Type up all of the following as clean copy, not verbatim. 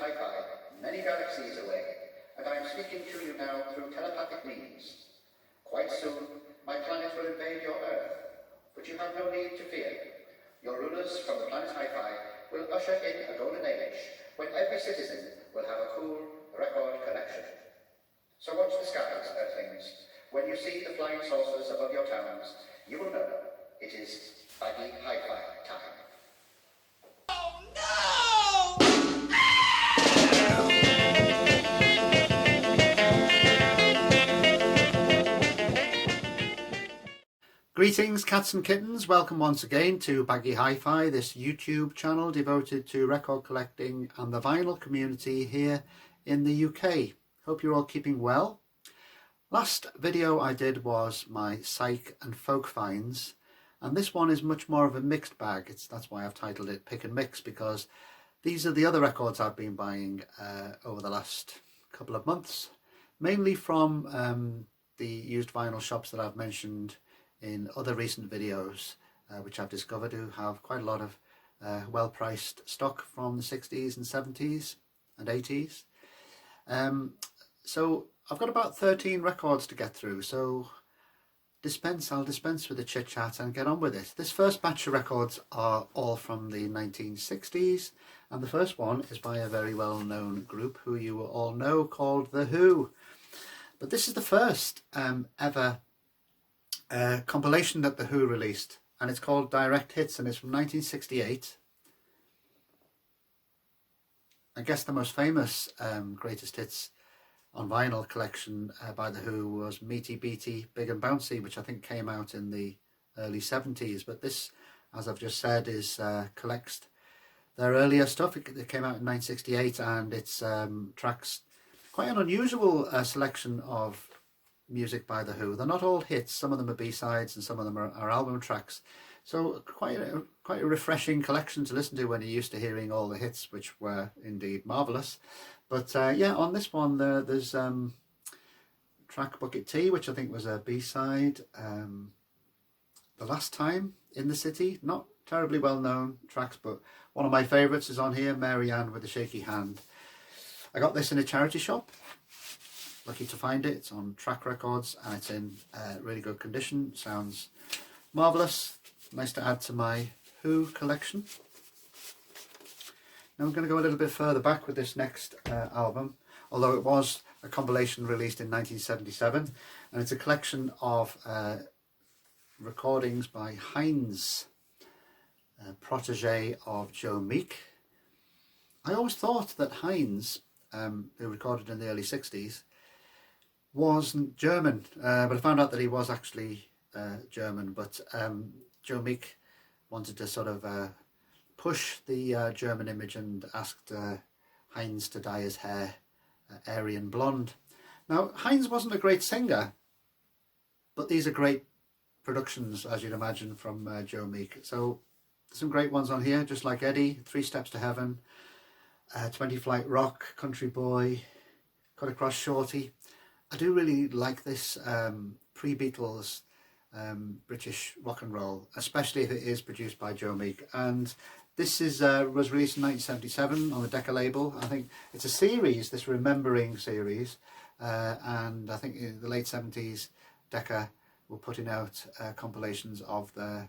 Hi-Fi, many galaxies away, and I am speaking to you now through telepathic means. Quite soon, my planet will invade your Earth, but you have no need to fear. Your rulers from the planet Hi-Fi will usher in a golden age when every citizen will have a cool record collection. So watch the skies, Earthlings. When you see the flying saucers above your towns, you will know it is baggy Hi-Fi time. Greetings, cats and kittens. Welcome once again to Baggy Hi-Fi, this YouTube channel devoted to record collecting and the vinyl community here in the UK. Hope you're all keeping well. Last video I did was my psych and folk finds, and this one is much more of a mixed bag. That's why I've titled it Pick and Mix, because these are the other records I've been buying over the last couple of months, mainly from the used vinyl shops that I've mentioned in other recent videos, which I've discovered who have quite a lot of well-priced stock from the 60s and 70s and 80s. So I've got about 13 records to get through, so I'll dispense with the chit-chat and get on with it. This first batch of records are all from the 1960s, and the first one is by a very well-known group who you will all know, called The Who. But this is the first ever compilation that The Who released, and it's called Direct Hits, and it's from 1968. I guess the most famous greatest hits on vinyl collection by The Who was Meaty Beaty Big and Bouncy, which I think came out in the early 70s, but this, as I've just said, is collects their earlier stuff. It came out in 1968, and it's tracks quite an unusual selection of music by The Who. They're not all hits, some of them are B-sides and some of them are album tracks, so quite a refreshing collection to listen to when you're used to hearing all the hits, which were indeed marvellous. But yeah, on this one there's track Bucket Tea, which I think was a B-side, The Last Time in the City, not terribly well known tracks, but one of my favourites is on here, Mary Ann with a Shaky Hand. I got this in a charity shop. Lucky to find it. It's on Track Records and it's in really good condition. Sounds marvellous. Nice to add to my Who collection. Now I'm going to go a little bit further back with this next album, although it was a compilation released in 1977, and it's a collection of recordings by Hines, protege of Joe Meek. I always thought that Hines, who recorded in the early 60s, wasn't German, but I found out that he was actually German. But Joe Meek wanted to sort of push the German image and asked Hines to dye his hair Aryan blonde. Now, Hines wasn't a great singer, but these are great productions, as you'd imagine, from Joe Meek. So some great ones on here, Just Like Eddie, Three Steps to Heaven, 20 Flight Rock, Country Boy, Cut Across Shorty. I do really like this pre-Beatles British rock and roll, especially if it is produced by Joe Meek. And this is was released in 1977 on the Decca label. I think it's a series, this Remembering series, and I think in the late 70s Decca were putting out compilations of the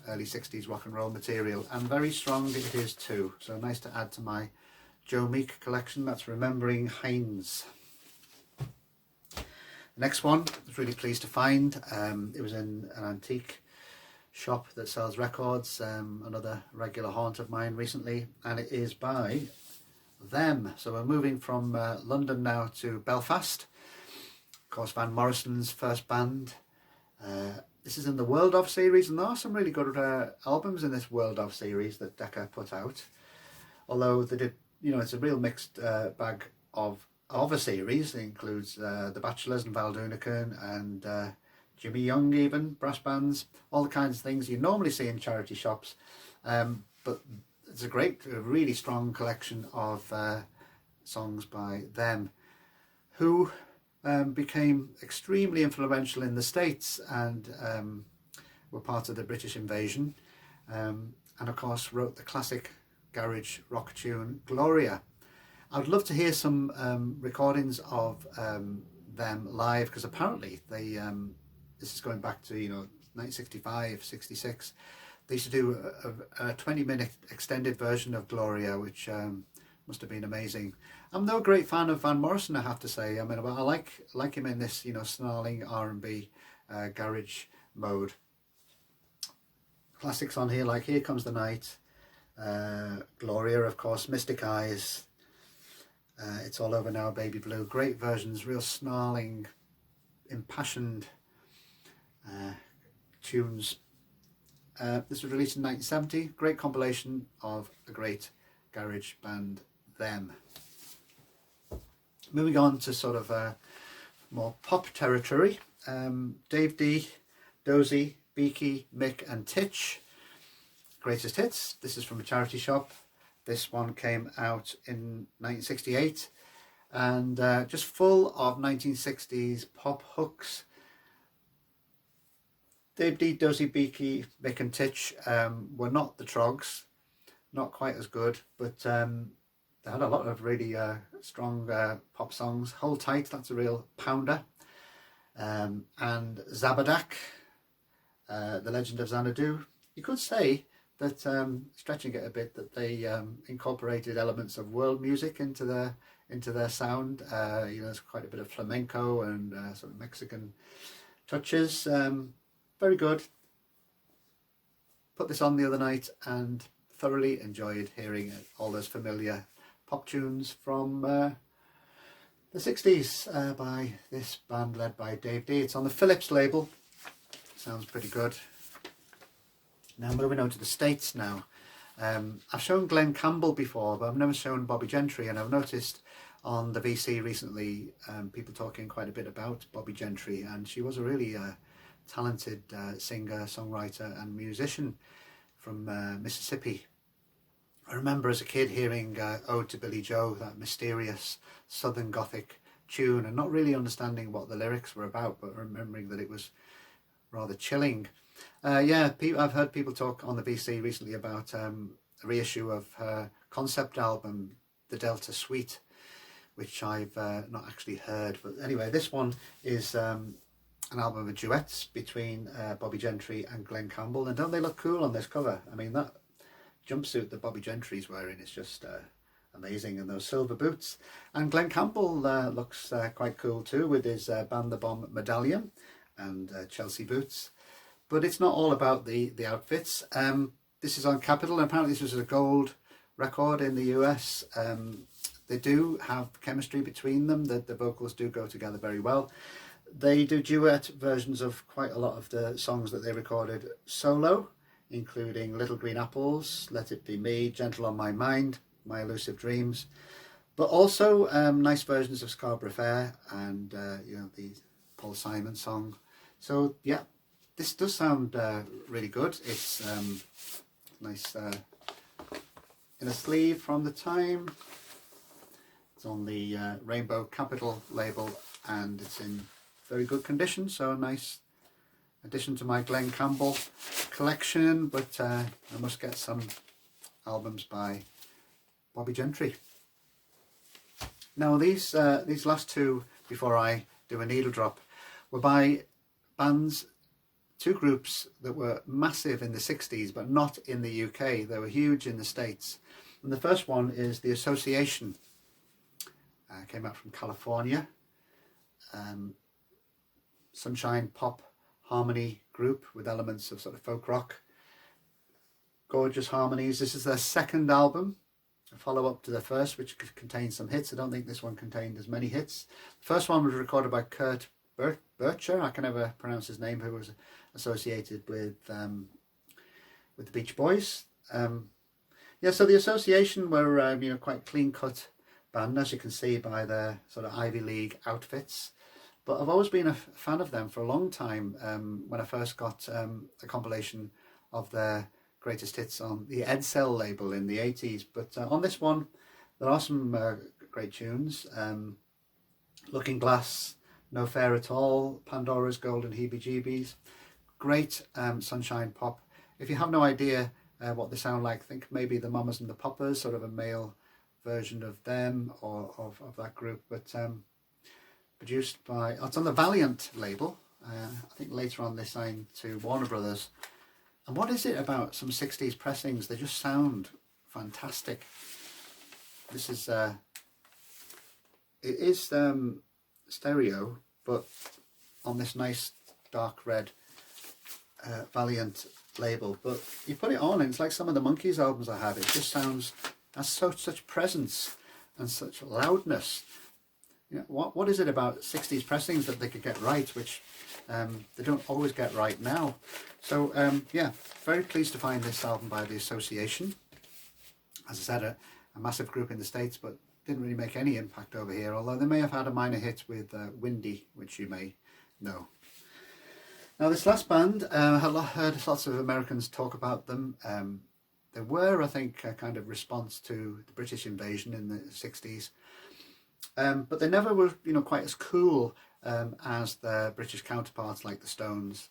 early 60s rock and roll material, and very strong it is too. So nice to add to my Joe Meek collection. That's Remembering Hines. The next one I was really pleased to find. It was in an antique shop that sells records, another regular haunt of mine recently, and it is by Them. So we're moving from London now to Belfast. Of course, Van Morrison's first band. This is in the World Of series, and there are some really good albums in this World Of series that Decca put out. Although they did, it's a real mixed bag of a series. It includes The Bachelors and Val Doonican and Jimmy Young, even brass bands, all the kinds of things you normally see in charity shops. But it's a really strong collection of songs by Them, who became extremely influential in the States and were part of the British invasion, and of course wrote the classic garage rock tune Gloria. I would love to hear some recordings of them live, because apparently they this is going back to 1965, 66. They used to do a 20-minute extended version of Gloria, which must have been amazing. I'm no great fan of Van Morrison, I have to say. I mean, I like him in this snarling R&B garage mode. Classics on here like Here Comes the Night, Gloria, of course, Mystic Eyes, It's All Over Now, Baby Blue. Great versions, real snarling, impassioned tunes. This was released in 1970. Great compilation of a great garage band, them. Moving on to sort of more pop territory. Dave D, Dozy, Beaky, Mick and Titch. Greatest Hits. This is from a charity shop. This one came out in 1968 and just full of 1960s pop hooks. Dave D, Dozy, Beaky, Mick and Titch were not the Trogs, not quite as good, but they had a lot of really strong pop songs. Hold Tight, that's a real pounder. And Zabadak, The Legend of Xanadu. You could say that, stretching it a bit, that they incorporated elements of world music into their sound. There's quite a bit of flamenco and sort of Mexican touches. Very good. Put this on the other night and thoroughly enjoyed hearing all those familiar pop tunes from the 60s by this band led by Dave D. It's on the Philips label. Sounds pretty good. Now moving on to the States now. I've shown Glenn Campbell before, but I've never shown Bobbie Gentry, and I've noticed on the VC recently people talking quite a bit about Bobbie Gentry, and she was a really talented singer, songwriter and musician from Mississippi. I remember as a kid hearing Ode to Billy Joe, that mysterious Southern Gothic tune, and not really understanding what the lyrics were about, but remembering that it was rather chilling. I've heard people talk on the VC recently about a reissue of her concept album, The Delta Suite, which I've not actually heard. But anyway, this one is an album of duets between Bobbie Gentry and Glenn Campbell. And don't they look cool on this cover? I mean, that jumpsuit that Bobbie Gentry's wearing is just amazing, and those silver boots. And Glenn Campbell looks quite cool too, with his Band the Bomb medallion and Chelsea boots. But it's not all about the outfits. This is on Capitol, and apparently this was a gold record in the US. They do have chemistry between them. The vocals do go together very well. They do duet versions of quite a lot of the songs that they recorded solo, including Little Green Apples, Let It Be Me, Gentle on My Mind, My Elusive Dreams, but also nice versions of Scarborough Fair and the Paul Simon song. So yeah, this does sound really good. It's nice in a sleeve from the time. It's on the Rainbow Capitol label, and it's in very good condition, so a nice addition to my Glenn Campbell collection. But I must get some albums by Bobbie Gentry. Now these last two, before I do a needle drop, were by bands, two groups that were massive in the 60s but not in the UK. They were huge in the States. And the first one is The Association. Came out from California. Sunshine pop harmony group with elements of sort of folk rock. Gorgeous harmonies. This is their second album, a follow-up to the first, which contains some hits. I don't think this one contained as many hits. The first one was recorded by Kurt Bircher, I can never pronounce his name, who was associated with the Beach Boys. So The Association were quite clean-cut band, as you can see by their sort of Ivy League outfits. But I've always been a fan of them for a long time. When I first got a compilation of their greatest hits on the Edsel label in the 80s. But on this one, there are some great tunes. Looking Glass, No Fair at All, Pandora's Golden Heebie-Jeebies. Great sunshine pop. If you have no idea what they sound like, think maybe the Mamas and the Poppers, sort of a male version of them or of that group, but produced by, it's on the Valiant label. I think later on they signed to Warner Brothers. And what is it about some 60s pressings? They just sound fantastic. This is, it is stereo, but on this nice dark red Valiant label. But you put it on and it's like some of the Monkees albums I had. It just sounds, has such presence and such loudness. You know, what is it about 60s pressings that they could get right, which they don't always get right now? So yeah, very pleased to find this album by The Association. As I said, a massive group in the States, but didn't really make any impact over here, although they may have had a minor hit with Windy, which you may know. Now this last band, I heard lots of Americans talk about them. They were, I think, a kind of response to the British invasion in the 60s. But they never were, you know, quite as cool as their British counterparts like the Stones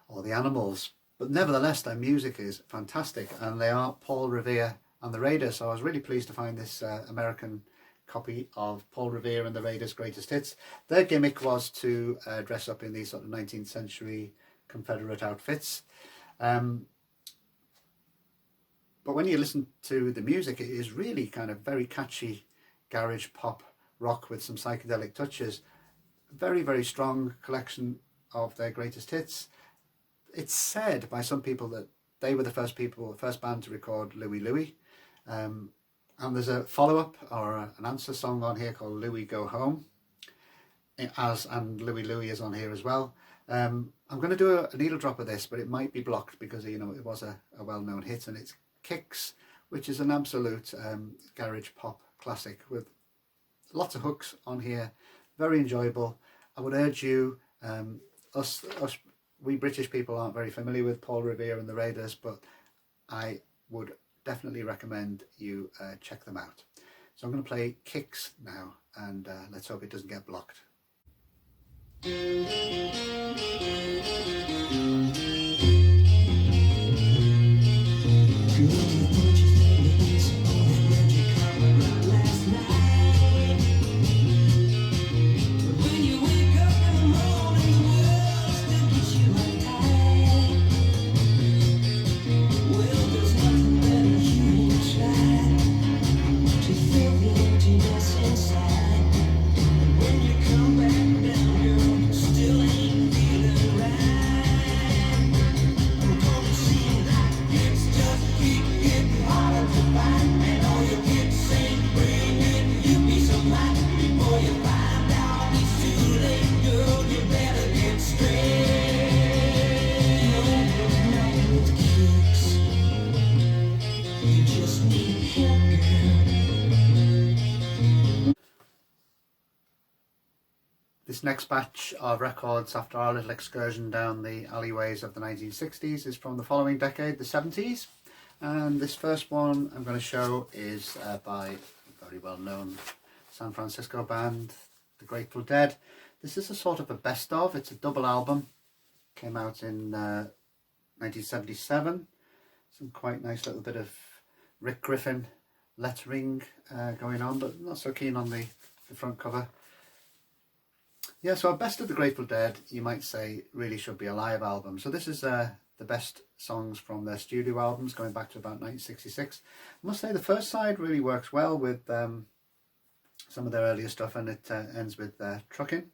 or the Animals. But nevertheless, their music is fantastic, and they are Paul Revere and the Raiders. So I was really pleased to find this American copy of Paul Revere and the Raiders' Greatest Hits. Their gimmick was to dress up in these sort of 19th century Confederate outfits. But when you listen to the music, it is really kind of very catchy garage pop rock with some psychedelic touches. Very, very strong collection of their greatest hits. It's said by some people that they were the first band to record Louie Louie. And there's a follow-up or an answer song on here called Louie Go Home. And Louie Louie is on here as well. I'm going to do a needle drop of this, but it might be blocked because, you know, it was a well-known hit, and it's Kicks, which is an absolute garage pop classic with lots of hooks on here. Very enjoyable. I would urge you, we British people aren't very familiar with Paul Revere and the Raiders, but I would definitely recommend you check them out. So I'm going to play Kicks now, and let's hope it doesn't get blocked. This next batch of records after our little excursion down the alleyways of the 1960s is from the following decade, the 70s. And this first one I'm going to show is by a very well-known San Francisco band, The Grateful Dead. This is a sort of a best of. It's a double album. Came out in 1977. Some quite nice little bit of Rick Griffin lettering going on, but not so keen on the front cover. Yeah, so our best of the Grateful Dead, you might say, really should be a live album. So this is the best songs from their studio albums going back to about 1966. I must say the first side really works well with some of their earlier stuff, and it ends with Truckin'.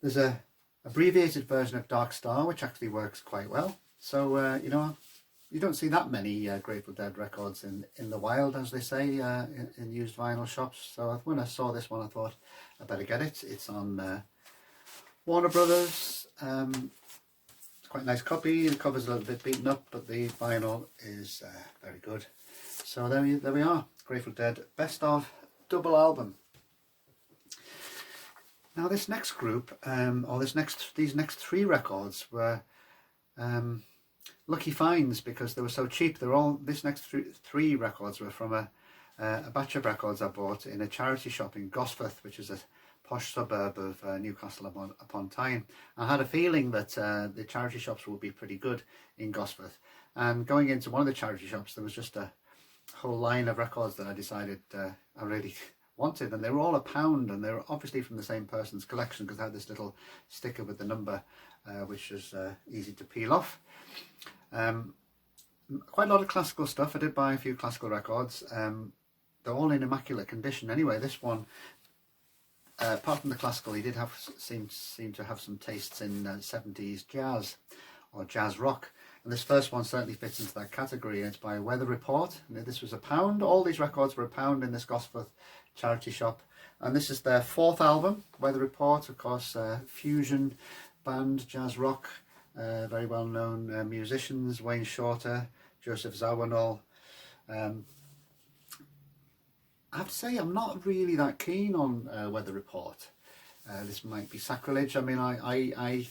There's a abbreviated version of Dark Star, which actually works quite well. So, you know, you don't see that many Grateful Dead records in the wild, as they say, in used vinyl shops. So when I saw this one, I thought I better get it. It's on Warner Brothers. It's quite a nice copy. The cover's a little bit beaten up, but the vinyl is very good. So there we are. Grateful Dead best of double album. Now this next group, these next three records were lucky finds because they were so cheap. This next three records were from a batch of records I bought in a charity shop in Gosforth, which is a posh suburb of Newcastle upon Tyne. I had a feeling that the charity shops would be pretty good in Gosforth. And going into one of the charity shops, there was just a whole line of records that I decided I really wanted, and they were all £1, and they were obviously from the same person's collection because they had this little sticker with the number, which was easy to peel off. Quite a lot of classical stuff. I did buy a few classical records. They're all in immaculate condition anyway. This one, apart from the classical, he did have seem to have some tastes in 70s jazz or jazz rock. And this first one certainly fits into that category. It's by Weather Report. And this was £1. All these records were £1 in this Gosforth charity shop. And this is their 4th album, Weather Report, of course, fusion band, jazz rock, very well-known musicians, Wayne Shorter, Joseph Zawinul. I have to say I'm not really that keen on Weather Report. This might be sacrilege. I mean, I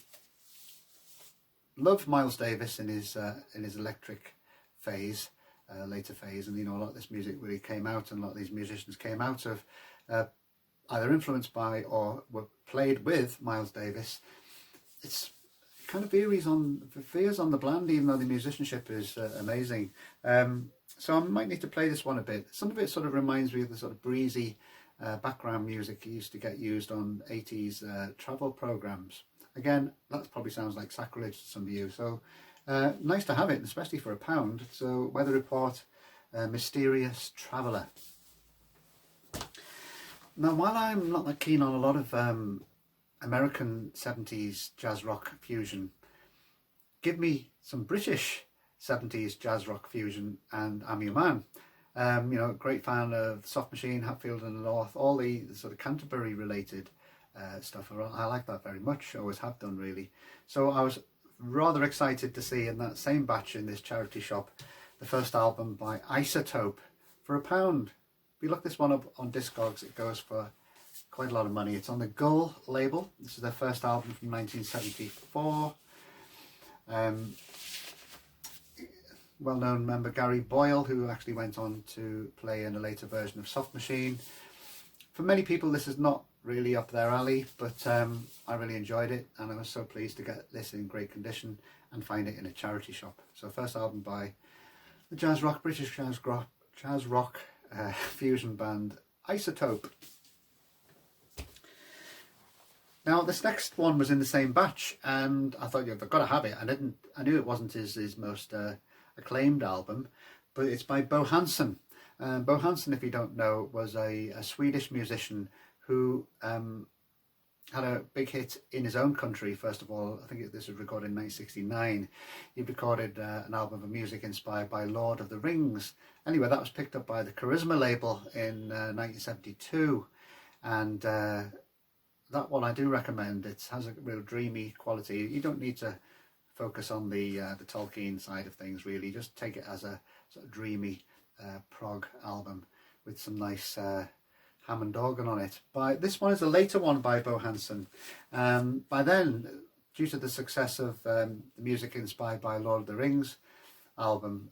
loved Miles Davis in his electric phase, later phase, and you know, a lot of this music really came out, and a lot of these musicians came out of either influenced by or were played with Miles Davis. It's kind of veers on the bland, even though the musicianship is amazing. So I might need to play this one a bit. Some of it sort of reminds me of the sort of breezy background music you used to get used on 80s travel programs. Again, that probably sounds like sacrilege to some of you, so nice to have it, especially for £1. So Weather Report, Mysterious Traveller. Now, while I'm not that keen on a lot of American 70s jazz rock fusion, give me some British 70s jazz rock fusion and I'm your man. You know, great fan of Soft Machine, Hatfield and the North, all the sort of Canterbury related stuff. I like that very much, always have done really. So I was rather excited to see in that same batch in this charity shop the first album by Isotope for £1. If you look this one up on Discogs, it goes for quite a lot of money. It's on the Gull label. This is their first album from 1974. Well-known member Gary Boyle, who actually went on to play in a later version of Soft Machine. For many people this is not really up their alley, but I really enjoyed it, and I was so pleased to get this in great condition and find it in a charity shop. So first album by the British jazz rock fusion band Isotope. Now this next one was in the same batch, and I thought, I've got to have it. I knew it wasn't his most acclaimed album, but it's by Bo Hansson. Bo Hansson, if you don't know, was a Swedish musician who had a big hit in his own country. First of all, I think this was recorded in 1969. He recorded an album of music inspired by Lord of the Rings. Anyway, that was picked up by the Charisma label in 1972, and that one I do recommend. It has a real dreamy quality. You don't need to focus on the Tolkien side of things really. Just take it as a sort of dreamy prog album with some nice Hammond organ on it. This one is a later one by Bo Hansson. By then, due to the success of the music inspired by Lord of the Rings album,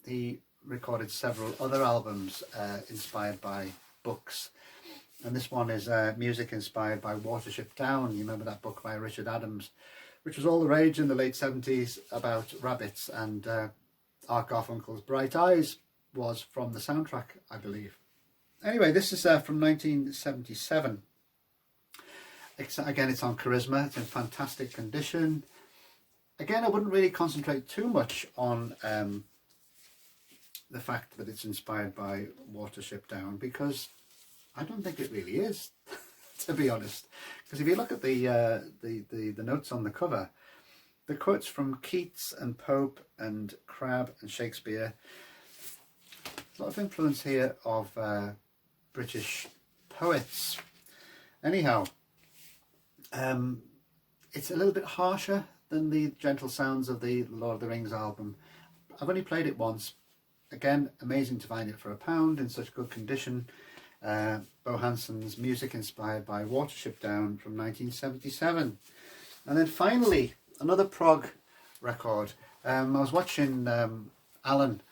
he recorded several other albums inspired by books. And this one is music inspired by Watership Down. You remember that book by Richard Adams, which was all the rage in the late 70s about rabbits, and Art Garfunkel's Bright Eyes was from the soundtrack, I believe. Anyway, this is from 1977. Again, it's on Charisma. It's in fantastic condition. Again, I wouldn't really concentrate too much on the fact that it's inspired by Watership Down, because I don't think it really is, to be honest. Because if you look at the notes on the cover, the quotes from Keats and Pope and Crabbe and Shakespeare, there's a lot of influence here of British poets. Anyhow, it's a little bit harsher than the gentle sounds of the Lord of the Rings album. I've only played it once. Again, amazing to find it for £1 in such good condition. Bo Hansson's music inspired by Watership Down from 1977. And then finally, another prog record. I was watching Alan,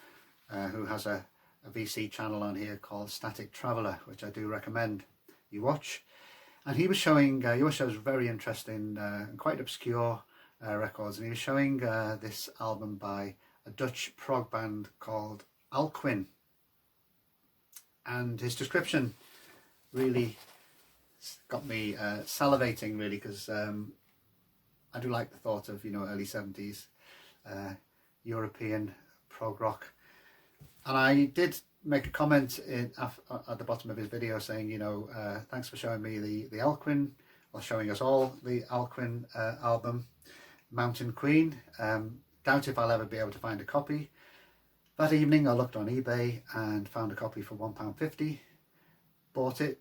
who has a VC channel on here called Static Traveller, which I do recommend you watch. And he was showing, he always shows very interesting and quite obscure records. And he was showing this album by a Dutch prog band called Alcuin. and his description really got me salivating, really, because I do like the thought of, you know, early 70s European prog rock. And I did make a comment at the bottom of his video saying, you know, thanks for showing me the Alcuin, or showing us all the Alcuin album, Mountain Queen. Doubt if I'll ever be able to find a copy. That evening I looked on eBay and found a copy for £1.50. Bought it,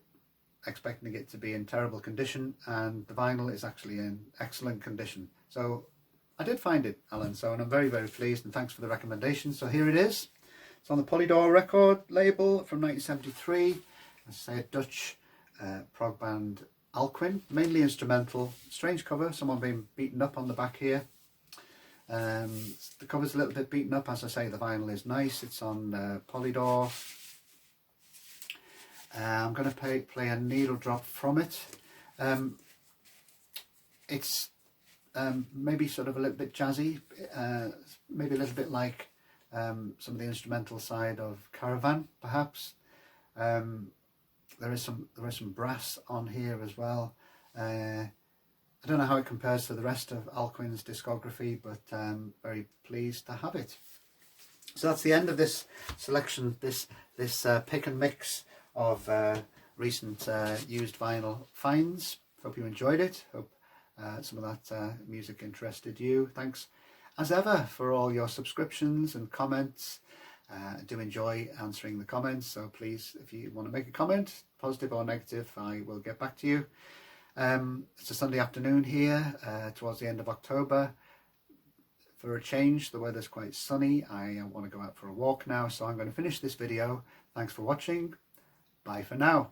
expecting it to be in terrible condition, and the vinyl is actually in excellent condition. So I did find it, Alan, so, and I'm very, very pleased, and thanks for the recommendation. So here it is. It's on the Polydor record label from 1973. As I say, a Dutch prog band, Alcuin, mainly instrumental. Strange cover, someone being beaten up on the back here. The cover's a little bit beaten up. As I say, the vinyl is nice. It's on Polydor. I'm going to play a needle drop from it. It's maybe sort of a little bit jazzy, maybe a little bit like some of the instrumental side of Caravan, perhaps. There is some brass on here as well. I don't know how it compares to the rest of Alcuin's discography, but very pleased to have it. So that's the end of this selection, this pick and mix of recent used vinyl finds. Hope you enjoyed it. Hope some of that music interested you. Thanks as ever for all your subscriptions and comments. I do enjoy answering the comments, so please, if you want to make a comment, positive or negative, I will get back to you. It's a Sunday afternoon here, towards the end of October. For a change, the weather's quite sunny. I want to go out for a walk now, so I'm going to finish this video. Thanks for watching. Bye for now.